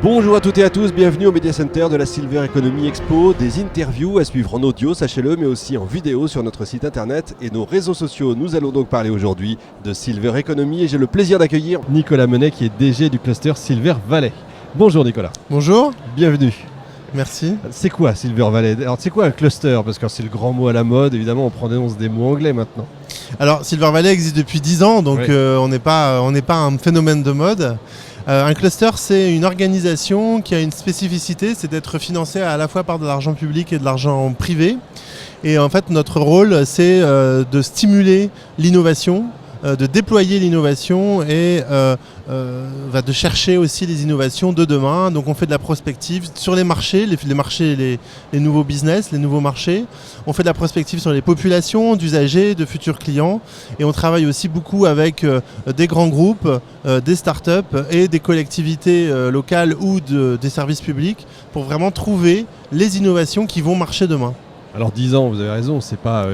Bonjour à toutes et à tous, bienvenue au Media Center de la Silver Economy Expo. Des interviews à suivre en audio, sachez-le, mais aussi en vidéo sur notre site internet et nos réseaux sociaux. Nous allons donc parler aujourd'hui de Silver Economy et j'ai le plaisir d'accueillir Nicolas Menet qui est DG du cluster Silver Valley. Bonjour Nicolas. Bonjour. Bienvenue. Merci. C'est quoi Silver Valley? Alors c'est quoi un cluster? Parce que c'est le grand mot à la mode, évidemment on prononce des mots anglais maintenant. Alors Silver Valley existe depuis 10 ans, donc Oui. on n'est pas un phénomène de mode. Un cluster, c'est une organisation qui a une spécificité, c'est d'être financé à la fois par de l'argent public et de l'argent privé. Et en fait, notre rôle, c'est de stimuler l'innovation, de déployer l'innovation et de chercher aussi les innovations de demain. Donc on fait de la prospective sur les marchés, les nouveaux business, les nouveaux marchés. On fait de la prospective sur les populations d'usagers, de futurs clients. Et on travaille aussi beaucoup avec des grands groupes, des startups et des collectivités locales ou des services publics pour vraiment trouver les innovations qui vont marcher demain. Alors 10 ans, vous avez raison, c'est pas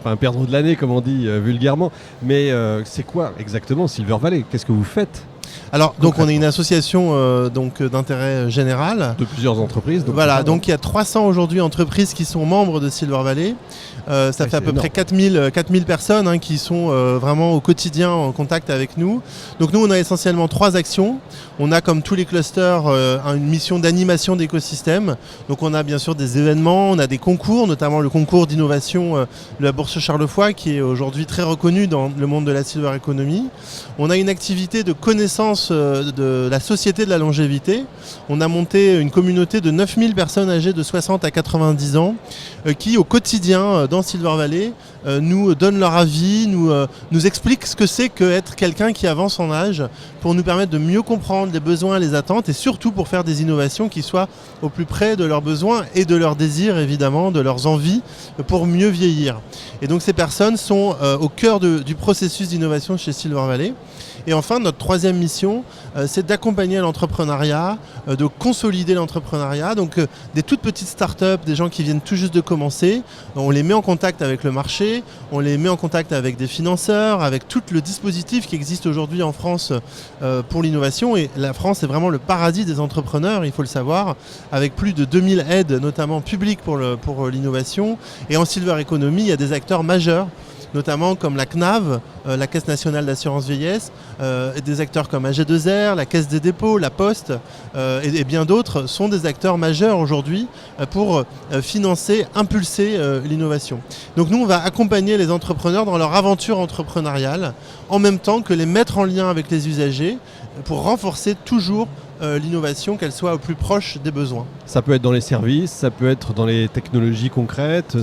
un perdreau de l'année comme on dit vulgairement, mais c'est quoi exactement Silver Valley? Qu'est-ce que vous faites? Alors, donc on est une association d'intérêt général. De plusieurs entreprises. Donc il y a 300 aujourd'hui entreprises qui sont membres de Silver Valley. Ça fait à peu près 4000 personnes qui sont vraiment au quotidien en contact avec nous. Donc nous, on a essentiellement 3 actions. On a, comme tous les clusters, une mission d'animation d'écosystème. Donc on a bien sûr des événements, on a des concours, notamment le concours d'innovation de la Bourse Charles-Foix, qui est aujourd'hui très reconnu dans le monde de la Silver Economy. On a une activité de connaissance de la société de la longévité. On a monté une communauté de 9000 personnes âgées de 60 à 90 ans qui, au quotidien, dans Silver Valley, nous donnent leur avis, nous expliquent ce que c'est qu'être quelqu'un qui avance en âge pour nous permettre de mieux comprendre les besoins, les attentes et surtout pour faire des innovations qui soient au plus près de leurs besoins et de leurs désirs, évidemment, de leurs envies pour mieux vieillir. Et donc ces personnes sont au cœur du processus d'innovation chez Silver Valley. Et enfin, notre troisième mission, c'est d'accompagner l'entrepreneuriat, de consolider l'entrepreneuriat. Donc des toutes petites startups, des gens qui viennent tout juste de commencer, on les met en contact avec le marché, on les met en contact avec des financeurs, avec tout le dispositif qui existe aujourd'hui en France pour l'innovation. Et la France est vraiment le paradis des entrepreneurs, il faut le savoir, avec plus de 2000 aides, notamment publiques pour l'innovation. Et en Silver Economy, il y a des acteurs majeurs, notamment comme la CNAV, la Caisse nationale d'assurance vieillesse, et des acteurs comme AG2R, la Caisse des dépôts, la Poste et bien d'autres sont des acteurs majeurs aujourd'hui pour financer, impulser l'innovation. Donc nous, on va accompagner les entrepreneurs dans leur aventure entrepreneuriale en même temps que les mettre en lien avec les usagers pour renforcer toujours l'innovation, qu'elle soit au plus proche des besoins. Ça peut être dans les services, ça peut être dans les technologies concrètes.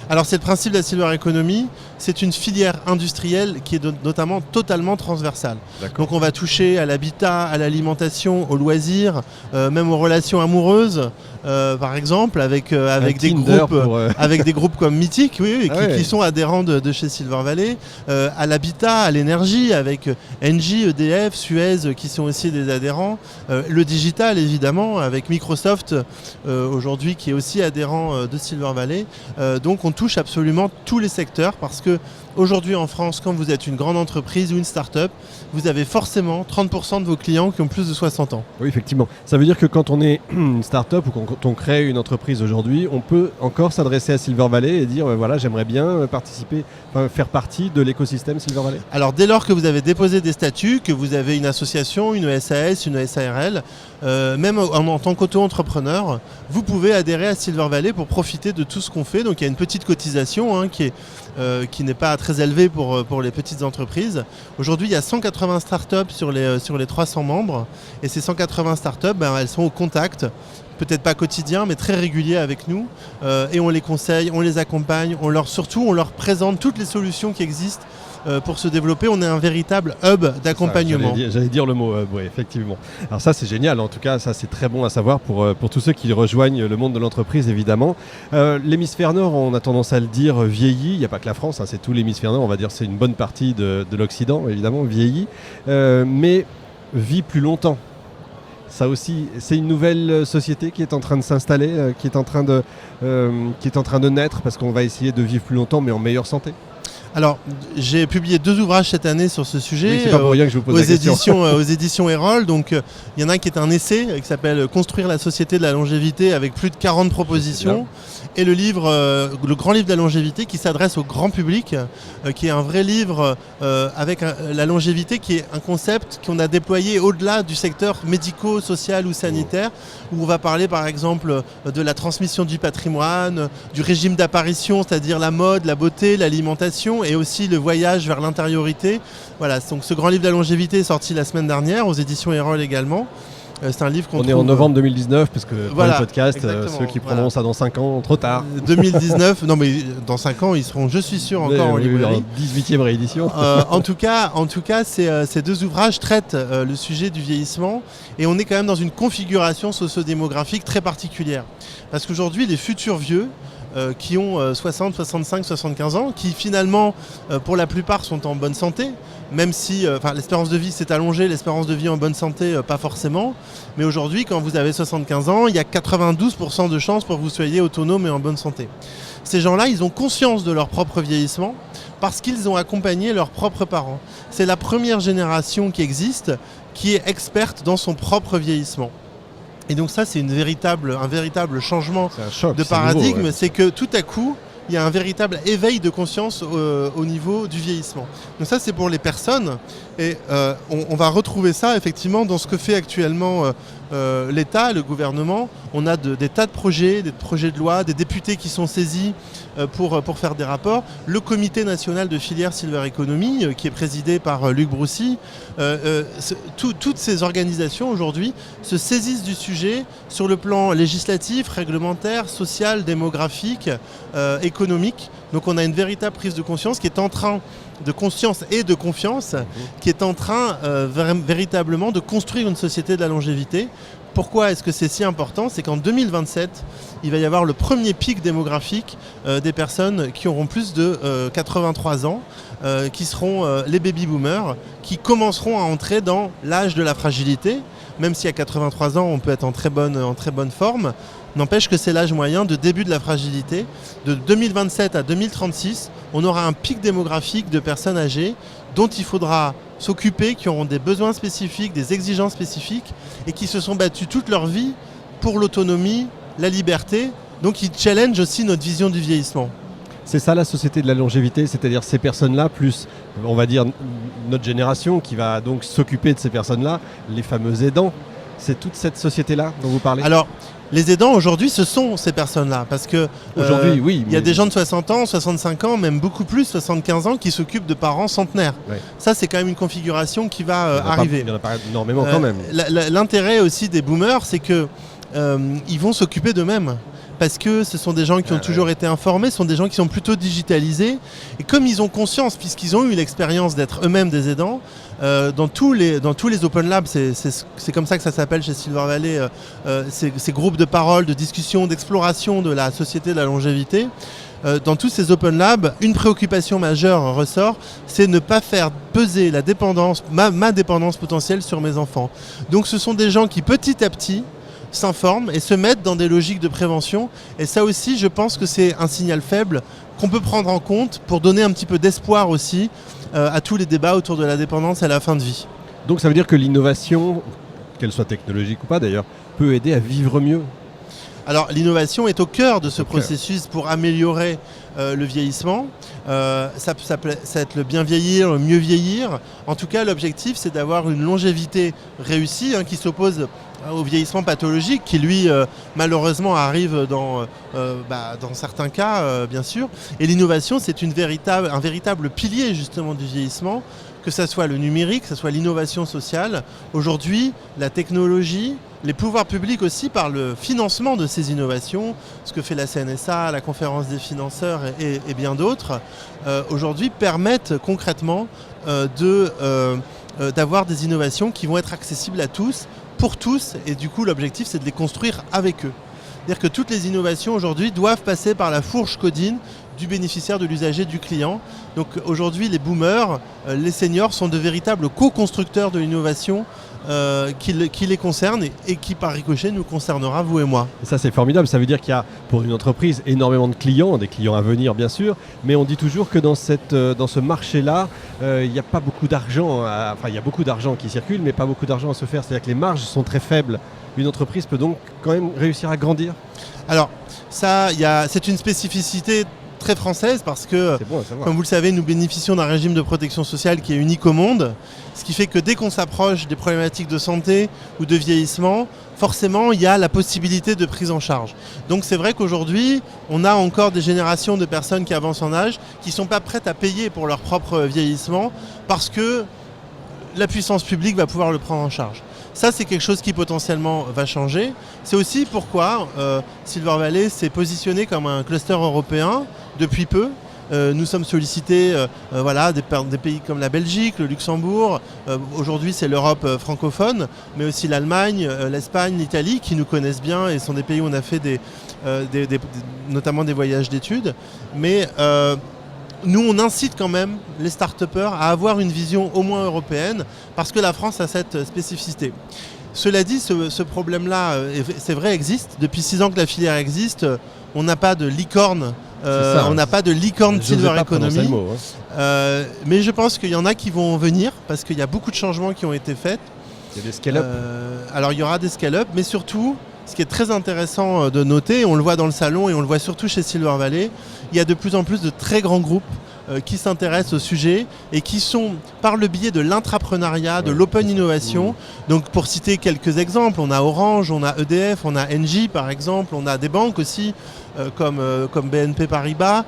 Alors c'est le principe de la Silver Economy, c'est une filière industrielle qui est notamment totalement transversale. D'accord. Donc on va toucher à l'habitat, à l'alimentation, aux loisirs, même aux relations amoureuses, par exemple, avec des groupes comme Mythic, qui sont adhérents de chez Silver Valley, à l'habitat, à l'énergie, avec Engie, EDF, Suez, qui sont aussi des adhérents, le digital évidemment, avec Microsoft aujourd'hui qui est aussi adhérent de Silver Valley. Donc on touche absolument tous les secteurs parce que aujourd'hui en France, quand vous êtes une grande entreprise ou une start-up, vous avez forcément 30% de vos clients qui ont plus de 60 ans. Oui, effectivement. Ça veut dire que quand on est une start-up ou quand on crée une entreprise aujourd'hui, on peut encore s'adresser à Silver Valley et dire voilà, j'aimerais bien faire partie de l'écosystème Silver Valley. Alors dès lors que vous avez déposé des statuts, que vous avez une association, une SAS, une SARL, même en tant qu'auto-entrepreneur, vous pouvez adhérer à Silver Valley pour profiter de tout ce qu'on fait. Donc il y a une petite cotisation qui n'est pas très élevée pour les petites entreprises. Aujourd'hui, il y a 180 startups sur les 300 membres. Et ces 180 startups, elles sont au contact, peut-être pas quotidien, mais très régulier avec nous. Et on les conseille, on les accompagne, on leur présente toutes les solutions qui existent pour se développer. On est un véritable hub d'accompagnement. J'allais dire le mot hub, oui, effectivement. Alors ça, c'est génial. En tout cas, ça, c'est très bon à savoir pour tous ceux qui rejoignent le monde de l'entreprise, évidemment. L'hémisphère nord, on a tendance à le dire, vieillit. Il n'y a pas que la France, c'est tout l'hémisphère nord. On va dire c'est une bonne partie de l'Occident, évidemment, vieillit. Mais vit plus longtemps. Ça aussi, c'est une nouvelle société qui est en train de s'installer, qui est en train de naître, parce qu'on va essayer de vivre plus longtemps, mais en meilleure santé. Alors, j'ai publié 2 ouvrages cette année sur ce sujet. Oui, c'est pas pour rien que je vous pose la question. Aux éditions Erol. Donc, il y en a un qui est un essai qui s'appelle Construire la société de la longévité avec plus de 40 propositions. Et le livre, le grand livre de la longévité qui s'adresse au grand public, qui est un vrai livre avec la longévité qui est un concept qu'on a déployé au-delà du secteur médico-social ou sanitaire, où on va parler par exemple de la transmission du patrimoine, du régime d'apparition, c'est-à-dire la mode, la beauté, l'alimentation et aussi le voyage vers l'intériorité. Voilà, donc ce grand livre de la longévité est sorti la semaine dernière aux éditions Erol également. C'est un livre qu'on trouve... est en novembre 2019, parce que voilà, pour le podcast, ceux qui prendront ça dans 5 ans, trop tard. 2019, non mais dans 5 ans, ils seront, je suis sûr, encore en librairie. 18e réédition. En tout cas ces 2 ouvrages traitent le sujet du vieillissement et on est quand même dans une configuration sociodémographique très particulière. Parce qu'aujourd'hui, les futurs vieux, qui ont 60, 65, 75 ans, qui finalement, pour la plupart, sont en bonne santé, même si l'espérance de vie s'est allongée, l'espérance de vie en bonne santé, pas forcément. Mais aujourd'hui, quand vous avez 75 ans, il y a 92% de chances pour que vous soyez autonome et en bonne santé. Ces gens-là, ils ont conscience de leur propre vieillissement parce qu'ils ont accompagné leurs propres parents. C'est la première génération qui existe, qui est experte dans son propre vieillissement. Et donc ça, c'est un véritable changement de paradigme. Nouveau, c'est que tout à coup, il y a un véritable éveil de conscience au niveau du vieillissement. Donc ça, c'est pour les personnes. Et on va retrouver ça effectivement dans ce que fait actuellement l'État, le gouvernement. On a des tas de projets de loi, des députés qui sont saisis pour faire des rapports. Le comité national de filière Silver Economy, qui est présidé par Luc Broussy. Toutes ces organisations aujourd'hui se saisissent du sujet sur le plan législatif, réglementaire, social, démographique, économique. Donc on a une véritable prise de conscience qui est en train de conscience et de confiance, qui est en train véritablement de construire une société de la longévité. Pourquoi est-ce que c'est si important ? C'est qu'en 2027, il va y avoir le premier pic démographique des personnes qui auront plus de 83 ans, qui seront les baby-boomers, qui commenceront à entrer dans l'âge de la fragilité. Même si à 83 ans, on peut être en très bonne forme. N'empêche que c'est l'âge moyen de début de la fragilité. De 2027 à 2036, on aura un pic démographique de personnes âgées dont il faudra s'occuper, qui auront des besoins spécifiques, des exigences spécifiques et qui se sont battus toute leur vie pour l'autonomie, la liberté. Donc ils challengent aussi notre vision du vieillissement. C'est ça la société de la longévité, c'est-à-dire ces personnes-là, plus on va dire notre génération qui va donc s'occuper de ces personnes-là, les fameux aidants. C'est toute cette société-là dont vous parlez ? Alors, les aidants aujourd'hui, ce sont ces personnes-là. Parce que aujourd'hui, oui, il y a des gens de 60 ans, 65 ans, même beaucoup plus, 75 ans, qui s'occupent de parents centenaires. Ouais. Ça, c'est quand même une configuration qui va arriver. Il y en a pas énormément quand même. L'intérêt aussi des boomers, c'est qu'ils vont s'occuper d'eux-mêmes. Parce que ce sont des gens qui ont toujours été informés, ce sont des gens qui sont plutôt digitalisés. Et comme ils ont conscience, puisqu'ils ont eu l'expérience d'être eux-mêmes des aidants, dans tous les Open Labs, c'est comme ça que ça s'appelle chez Silver Valley, ces groupes de parole, de discussion, d'exploration de la société de la longévité. Dans tous ces Open Labs, une préoccupation majeure ressort, c'est ne pas faire peser la dépendance, ma dépendance potentielle sur mes enfants. Donc ce sont des gens qui petit à petit s'informent et se mettent dans des logiques de prévention. Et ça aussi, je pense que c'est un signal faible qu'on peut prendre en compte pour donner un petit peu d'espoir aussi à tous les débats autour de la dépendance à la fin de vie. Donc ça veut dire que l'innovation, qu'elle soit technologique ou pas d'ailleurs, peut aider à vivre mieux ? Alors l'innovation est au cœur de ce processus pour améliorer le vieillissement. Ça peut être le bien vieillir, le mieux vieillir. En tout cas, l'objectif, c'est d'avoir une longévité réussie qui s'oppose au vieillissement pathologique qui, lui, malheureusement, arrive dans certains cas, bien sûr. Et l'innovation, c'est un véritable pilier, justement, du vieillissement, que ce soit le numérique, que ce soit l'innovation sociale. Aujourd'hui, la technologie, les pouvoirs publics aussi, par le financement de ces innovations, ce que fait la CNSA, la conférence des financeurs et bien d'autres, aujourd'hui permettent concrètement d'avoir des innovations qui vont être accessibles à tous, pour tous, et du coup l'objectif c'est de les construire avec eux. C'est-à-dire que toutes les innovations aujourd'hui doivent passer par la fourche codine du bénéficiaire, de l'usager, du client. Donc aujourd'hui, les boomers, les seniors sont de véritables co-constructeurs de l'innovation qui les concerne et qui par ricochet nous concernera, vous et moi. Et ça c'est formidable, ça veut dire qu'il y a pour une entreprise énormément de clients, des clients à venir bien sûr, mais on dit toujours que dans ce marché-là, il n'y a pas beaucoup d'argent, il y a beaucoup d'argent qui circule, mais pas beaucoup d'argent à se faire, c'est-à-dire que les marges sont très faibles. Une entreprise peut donc quand même réussir à grandir. Alors ça, c'est une spécificité très française parce que, comme vous le savez, nous bénéficions d'un régime de protection sociale qui est unique au monde, ce qui fait que dès qu'on s'approche des problématiques de santé ou de vieillissement, forcément, il y a la possibilité de prise en charge. Donc c'est vrai qu'aujourd'hui, on a encore des générations de personnes qui avancent en âge qui ne sont pas prêtes à payer pour leur propre vieillissement parce que la puissance publique va pouvoir le prendre en charge. Ça, c'est quelque chose qui potentiellement va changer. C'est aussi pourquoi Silver Valley s'est positionné comme un cluster européen depuis peu. Nous sommes sollicités des pays comme la Belgique, le Luxembourg. Aujourd'hui, c'est l'Europe francophone, mais aussi l'Allemagne, l'Espagne, l'Italie, qui nous connaissent bien et sont des pays où on a fait notamment des voyages d'études. Mais nous, on incite quand même les start-upers à avoir une vision au moins européenne parce que la France a cette spécificité. Cela dit, ce problème-là, c'est vrai, existe. Depuis 6 ans que la filière existe, on n'a pas de licorne. On n'a pas de licorne Silver Economy. Mais je pense qu'il y en a qui vont venir parce qu'il y a beaucoup de changements qui ont été faits. Il y a des scale-up. Alors il y aura des scale-up, mais surtout, ce qui est très intéressant de noter, on le voit dans le salon et on le voit surtout chez Silver Valley, il y a de plus en plus de très grands groupes qui s'intéressent au sujet et qui sont, par le biais de l'intrapreneuriat, de l'open innovation, donc pour citer quelques exemples, on a Orange, on a EDF, on a Engie par exemple, on a des banques aussi comme BNP Paribas,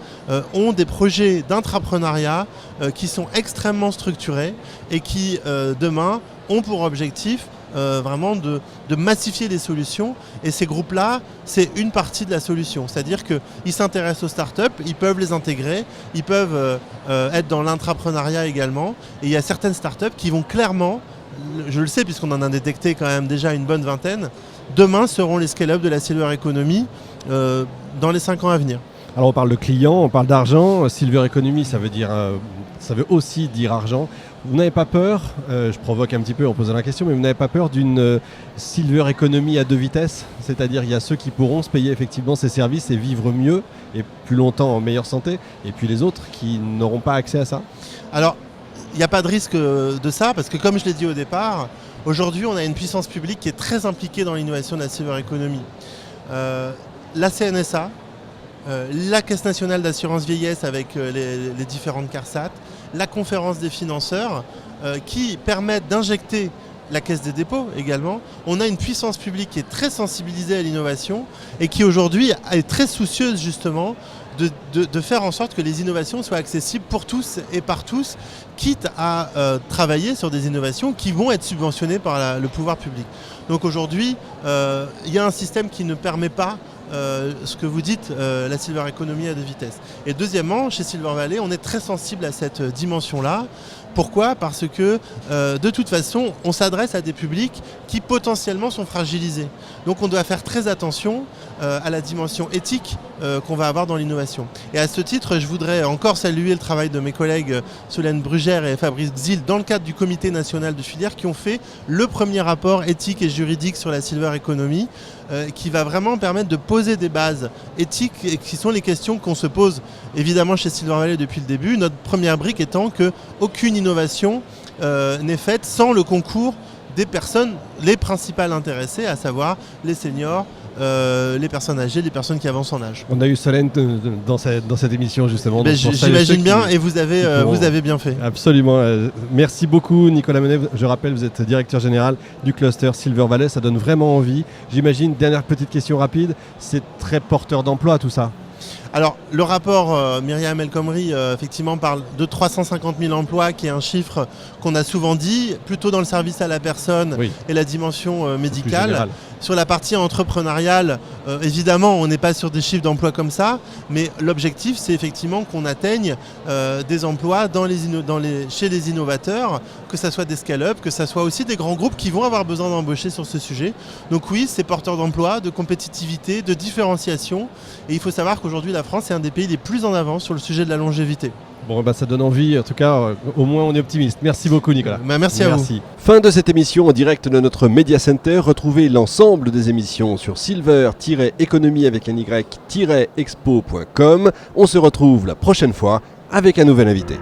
ont des projets d'intrapreneuriat qui sont extrêmement structurés et qui, demain, ont pour objectif vraiment de massifier les solutions. Et ces groupes-là, c'est une partie de la solution. C'est-à-dire qu'ils s'intéressent aux startups, ils peuvent les intégrer, ils peuvent être dans l'intrapreneuriat également. Et il y a certaines startups qui vont clairement, je le sais puisqu'on en a détecté quand même déjà une bonne vingtaine, demain seront les scale-up de la Silver Economy dans les 5 ans à venir. Alors on parle de clients, on parle d'argent. Silver Economy, ça veut aussi dire argent. Vous n'avez pas peur, je provoque un petit peu en posant la question, mais vous n'avez pas peur d'une Silver Economy à 2 vitesses? C'est-à-dire il y a ceux qui pourront se payer effectivement ces services et vivre mieux et plus longtemps en meilleure santé, et puis les autres qui n'auront pas accès à ça? Alors, il n'y a pas de risque de ça, parce que comme je l'ai dit au départ, aujourd'hui on a une puissance publique qui est très impliquée dans l'innovation de la Silver Economy. La CNSA, la Caisse nationale d'assurance vieillesse avec les différentes CARSAT, la conférence des financeurs qui permettent d'injecter la Caisse des dépôts également. On a une puissance publique qui est très sensibilisée à l'innovation et qui aujourd'hui est très soucieuse justement de faire en sorte que les innovations soient accessibles pour tous et par tous, quitte à travailler sur des innovations qui vont être subventionnées par le pouvoir public. Donc aujourd'hui, il y a un système qui ne permet pas ce que vous dites, la Silver Economy à 2 vitesses. Et deuxièmement, chez Silver Valley, on est très sensible à cette dimension-là. Pourquoi ? Parce que de toute façon, on s'adresse à des publics qui potentiellement sont fragilisés. Donc on doit faire très attention à la dimension éthique qu'on va avoir dans l'innovation. Et à ce titre, je voudrais encore saluer le travail de mes collègues Solène Brugère et Fabrice Xil dans le cadre du Comité national de filière qui ont fait le premier rapport éthique et juridique sur la Silver Economy qui va vraiment permettre de poser des bases éthiques et qui sont les questions qu'on se pose évidemment chez Silver Valley depuis le début. Notre première brique étant qu'aucune innovation n'est faite sans le concours des personnes, les principales intéressées, à savoir les seniors, les personnes âgées, les personnes qui avancent en âge. On a eu Solène dans cette émission justement. J'imagine bien et vous avez bien fait. Absolument. Merci beaucoup Nicolas Menet. Je rappelle, vous êtes directeur général du cluster Silver Valley. Ça donne vraiment envie. J'imagine, dernière petite question rapide, c'est très porteur d'emploi tout ça. Alors, le rapport Myriam El Khomri effectivement parle de 350 000 emplois, qui est un chiffre qu'on a souvent dit, plutôt dans le service à la personne et la dimension médicale. Sur la partie entrepreneuriale, évidemment, on n'est pas sur des chiffres d'emplois comme ça, mais l'objectif, c'est effectivement qu'on atteigne des emplois chez les innovateurs, que ce soit des scale-up, que ce soit aussi des grands groupes qui vont avoir besoin d'embaucher sur ce sujet. Donc oui, c'est porteur d'emploi, de compétitivité, de différenciation. Et il faut savoir qu'aujourd'hui, la France est un des pays les plus en avant sur le sujet de la longévité. Bon, ça donne envie, en tout cas, au moins on est optimiste. Merci beaucoup Nicolas. Merci à vous. Fin de cette émission en direct de notre Media Center. Retrouvez l'ensemble des émissions sur silver-economie avec un y-expo.com. On se retrouve la prochaine fois avec un nouvel invité.